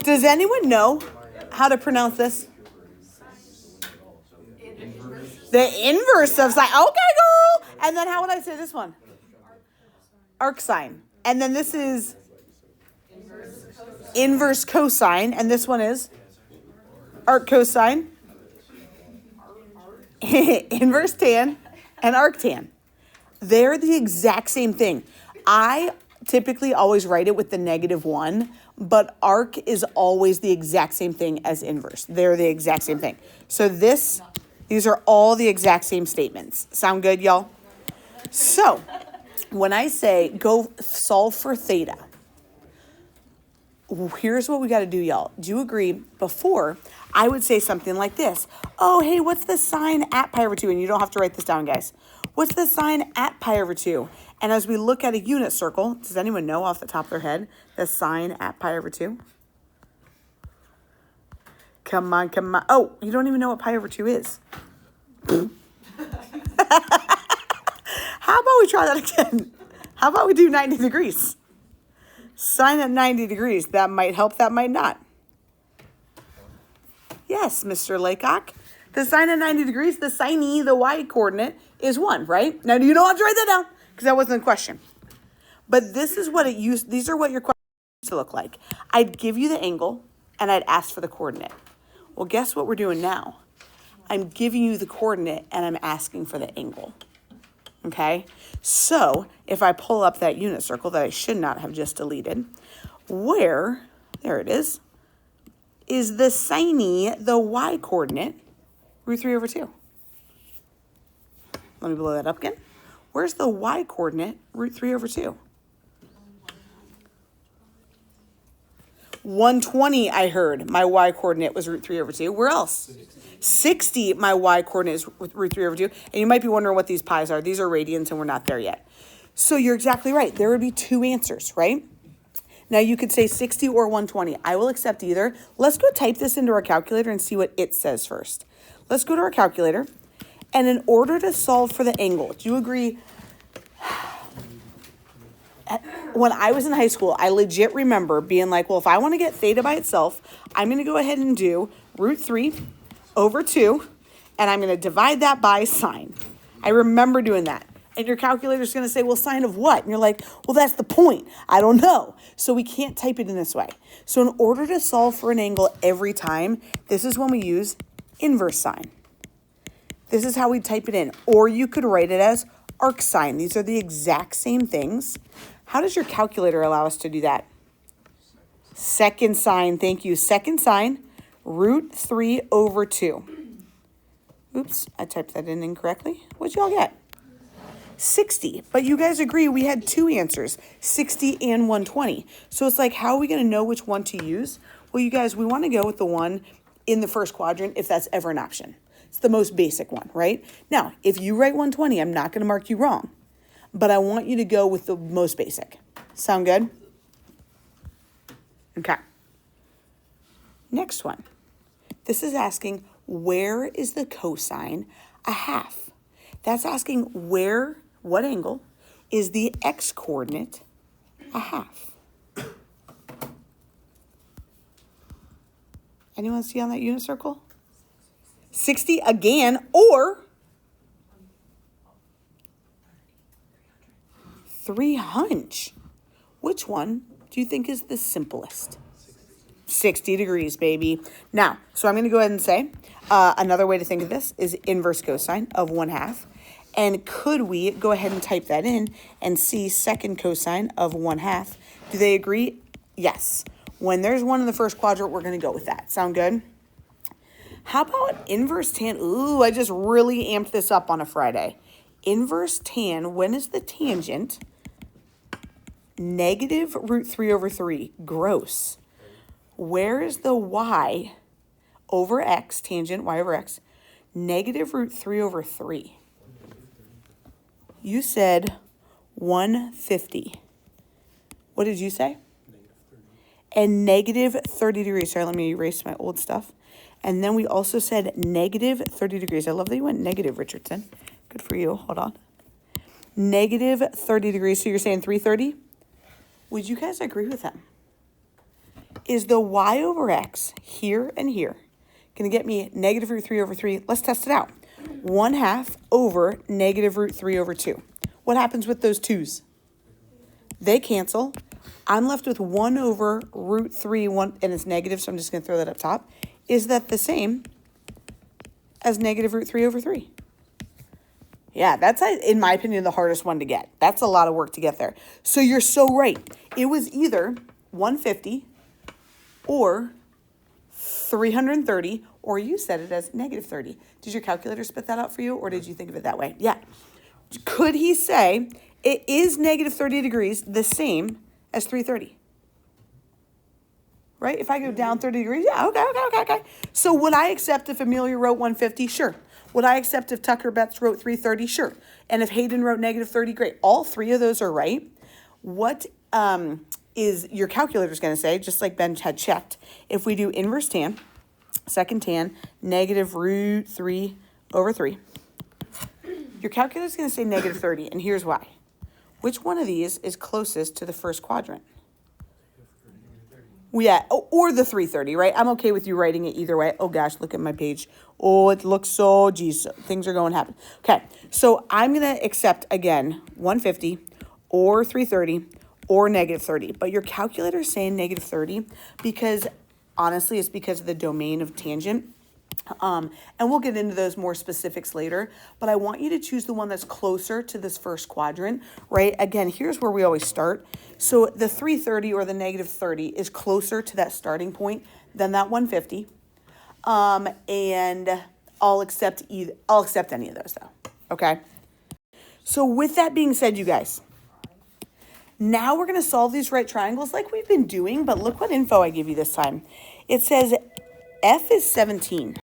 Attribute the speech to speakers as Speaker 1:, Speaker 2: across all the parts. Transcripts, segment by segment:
Speaker 1: Does anyone know how to pronounce this? The inverse of sine. Okay, girl. And then how would I say this one? Arc sine. And then this is inverse cosine. And this one is arc cosine, inverse tan, and arctan. They're the exact same thing. I typically always write it with the -1, but arc is always the exact same thing as inverse. They're the exact same thing. So these are all the exact same statements. Sound good, y'all? So when I say go solve for theta, here's what we got to do, y'all. Do you agree? Before, I would say something like this. Oh, hey, what's the sine at pi over 2? And you don't have to write this down, guys. What's the sine at pi over 2? And as we look at a unit circle, does anyone know off the top of their head the sine at pi over 2? Come on, come on. Oh, you don't even know what pi over 2 is. How about we try that again? How about we do 90 degrees? Sine at 90 degrees. That might help, that might not. Yes, Mr. Laycock. The sine at 90 degrees, the sine, the y coordinate, is 1, right? Now, you don't have to write that down because that wasn't a question. But this is what it used, these are what your questions used to look like. I'd give you the angle and I'd ask for the coordinate. Well, guess what we're doing now? I'm giving you the coordinate and I'm asking for the angle. Okay? So if I pull up that unit circle that I should not have just deleted, there it is the sine, the y coordinate, √3 over 2. Let me blow that up again. Where's the y coordinate, √3 over 2? 120, I heard. My y coordinate was √3 over 2. Where else? 60, my y coordinate is √3 over 2. And you might be wondering what these pi's are. These are radians, and we're not there yet. So you're exactly right. There would be two answers, right? Now you could say 60 or 120. I will accept either. Let's go type this into our calculator and see what it says first. Let's go to our calculator. And in order to solve for the angle, do you agree? When I was in high school, I legit remember being like, well, if I want to get theta by itself, I'm going to go ahead and do √3 over 2, and I'm going to divide that by sine. I remember doing that. And your calculator's going to say, well, sine of what? And you're like, well, that's the point. I don't know. So we can't type it in this way. So in order to solve for an angle every time, this is when we use inverse sine. This is how we type it in. Or you could write it as arc sine. These are the exact same things. How does your calculator allow us to do that? Second sine, thank you. Second sine, √3 over 2. Oops, I typed that in incorrectly. What'd y'all get? 60. But you guys agree we had two answers, 60 and 120. So it's like, how are we going to know which one to use? Well, you guys, we want to go with the one in the first quadrant if that's ever an option. It's the most basic one, right? Now, if you write 120, I'm not going to mark you wrong. But I want you to go with the most basic. Sound good? Okay. Next one. This is asking, where is the cosine a half? That's asking what angle is the x-coordinate a half? Anyone see on that unit circle? 60 again, or 300. Which one do you think is the simplest? 60 degrees, baby. Now, so I'm going to go ahead and say another way to think of this is inverse cosine of 1/2. And could we go ahead and type that in and see second cosine of 1/2? Do they agree? Yes. When there's one in the first quadrant, we're going to go with that. Sound good? How about inverse tan? Ooh, I just really amped this up on a Friday. Inverse tan, when is the tangent negative √3 over 3? Gross. Where is the y over x, tangent y over x, negative √3 over 3? You said 150. What did you say? And negative 30 degrees. Sorry, let me erase my old stuff. And then we also said negative 30 degrees. I love that you went negative, Richardson. Good for you. Hold on. Negative 30 degrees. So you're saying 330? Would you guys agree with them? is the y over x here and here going to get me negative root 3 over 3? Let's test it out. 1/2 over negative root 3 over 2. What happens with those 2's? They cancel. I'm left with 1 over root 3, and it's negative, so I'm just going to throw that up top. Is that the same as negative root 3 over 3? Yeah, that's, in my opinion, the hardest one to get. That's a lot of work to get there. So you're so right. It was either 150 or 330, or you said it as negative 30. Did your calculator spit that out for you, or did you think of it that way? Yeah. Could he say it is negative 30 degrees the same as 330? Right? If I go down 30 degrees, yeah, okay. So would I accept if Amelia wrote 150? Sure. Would I accept if Tucker Betts wrote 330? Sure. And if Hayden wrote negative 30? Great. All three of those are right. What is your calculator's going to say, just like Ben had checked, if we do inverse tan, second tan, negative root 3 over 3, your calculator's going to say negative 30, and here's why. Which one of these is closest to the first quadrant? Yeah, or the 330, right? I'm okay with you writing it either way. Oh gosh, look at my page. Oh, it looks so, geez, things are going to happen. Okay, so I'm going to accept, again, 150 or 330 or negative 30. But your calculator is saying negative 30 because, honestly, it's because of the domain of tangent. And we'll get into those more specifics later, but I want you to choose the one that's closer to this first quadrant, right? Again, here's where we always start. So the 330 or the negative 30 is closer to that starting point than that 150. And I'll accept any of those though, okay? So with that being said, you guys, now we're going to solve these right triangles like we've been doing, but look what info I give you this time. It says F is 17.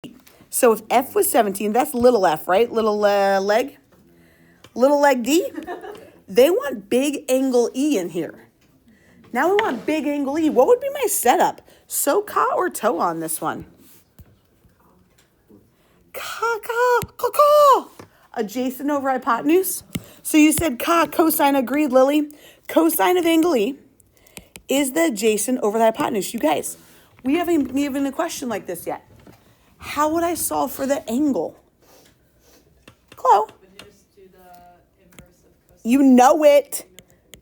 Speaker 1: So if F was 17, that's little f, right? Little leg? Little leg D? They want big angle E in here. Now we want big angle E. What would be my setup? So ka or toe on this one? Ka. Adjacent over hypotenuse. So you said ka, cosine, agreed, Lily. Cosine of angle E is the adjacent over the hypotenuse. You guys, we haven't given a question like this yet. How would I solve for the angle? Chloe?
Speaker 2: Would you just do the inverse of cosine?
Speaker 1: You know it.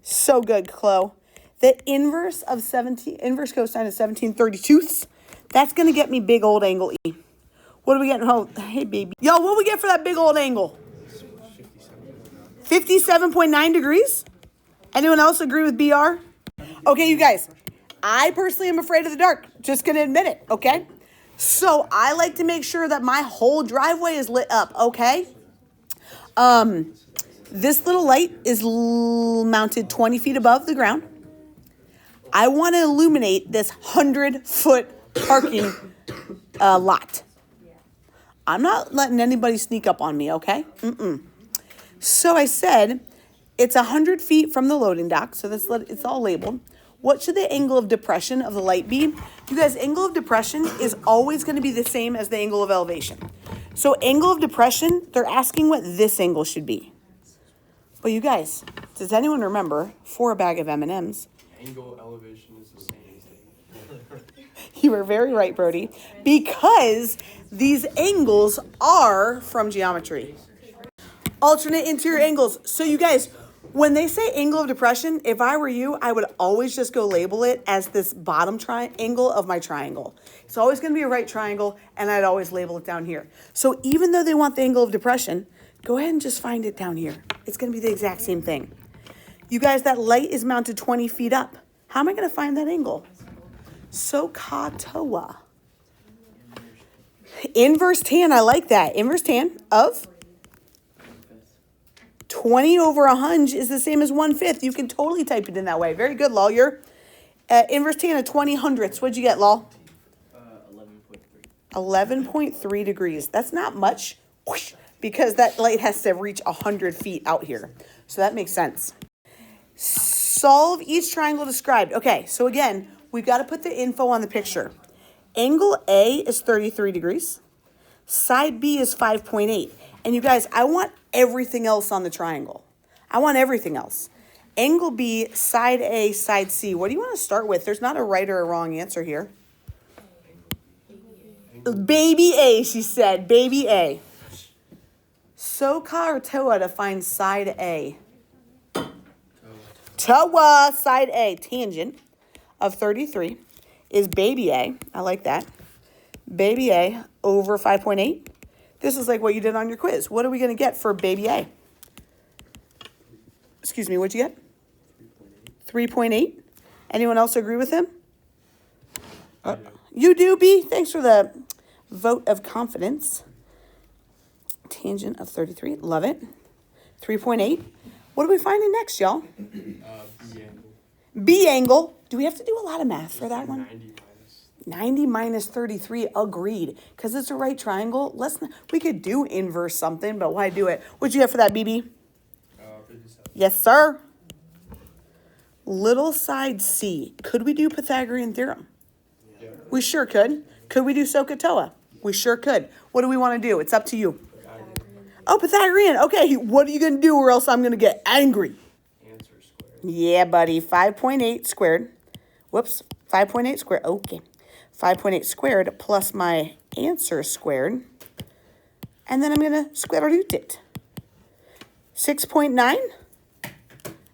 Speaker 1: So good, Chloe. The inverse cosine is 17/32. That's going to get me big old angle E. What do we get? Oh, hey, baby. Yo, what do we get for that big old angle? 57.9 degrees? Anyone else agree with BR? Okay, you guys. I personally am afraid of the dark. Just going to admit it, okay? So I like to make sure that my whole driveway is lit up, okay? This little light is mounted 20 feet above the ground. I want to illuminate this 100-foot parking lot. I'm not letting anybody sneak up on me, okay? So I said it's 100 feet from the loading dock, so it's all labeled. What should the angle of depression of the light be? You guys, angle of depression is always going to be the same as the angle of elevation. So angle of depression, they're asking what this angle should be. But you guys, does anyone remember for a bag of M&Ms?
Speaker 3: Angle elevation is the same.
Speaker 1: You were very right, Brody, because these angles are from geometry. Alternate interior angles. So you guys, when they say angle of depression, if I were you, I would always just go label it as this bottom triangle of my triangle. It's always going to be a right triangle, and I'd always label it down here. So even though they want the angle of depression, go ahead and just find it down here. It's going to be the exact same thing. You guys, that light is mounted 20 feet up. How am I going to find that angle? So katoa. Inverse tan, I like that. Inverse tan of 20 over 100 is the same as 1/5. You can totally type it in that way. Very good, lawyer. Inverse tan of 20 hundredths. What'd you get, law?
Speaker 3: 11.3.
Speaker 1: 11.3 degrees. That's not much, whoosh, because that light has to reach 100 feet out here. So that makes sense. Solve each triangle described. Okay, so again, we've got to put the info on the picture. Angle A is 33 degrees. Side B is 5.8. And you guys, I want everything else on the triangle. I want everything else. Angle B, side A, side C. What do you want to start with? There's not a right or a wrong answer here. Baby A, she said. Baby A. SoCa or TOA to find side A? TOA, side A. Tangent of 33 is baby A. I like that. Baby A over 5.8. This is like what you did on your quiz. What are we going to get for baby A? Excuse me, what'd you get? 3.8. Anyone else agree with him? You do, B? Thanks for the vote of confidence. Tangent of 33. Love it. 3.8. What are we finding next, y'all?
Speaker 3: B angle.
Speaker 1: B angle. Do we have to do a lot of math for that one?
Speaker 3: 90 minus.
Speaker 1: 90 minus 33. Agreed. Because it's a right triangle. We could do inverse something, but why do it? What'd you get for that, BB?
Speaker 3: 57.
Speaker 1: Yes, sir. Little side C. Could we do Pythagorean theorem?
Speaker 3: Yeah.
Speaker 1: We sure could. Could we do SOHCAHTOA? We sure could. What do we want to do? It's up to you. Oh, Pythagorean. Okay, what are you going to do or else I'm going to get angry?
Speaker 3: Answer squared.
Speaker 1: Yeah, buddy. 5.8 squared. Whoops. 5.8 squared. Okay. 5.8 squared plus my answer squared. And then I'm going to square root it. 6.9.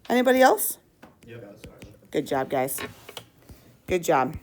Speaker 1: Anybody else?
Speaker 3: Yep.
Speaker 1: Good job, guys. Good job.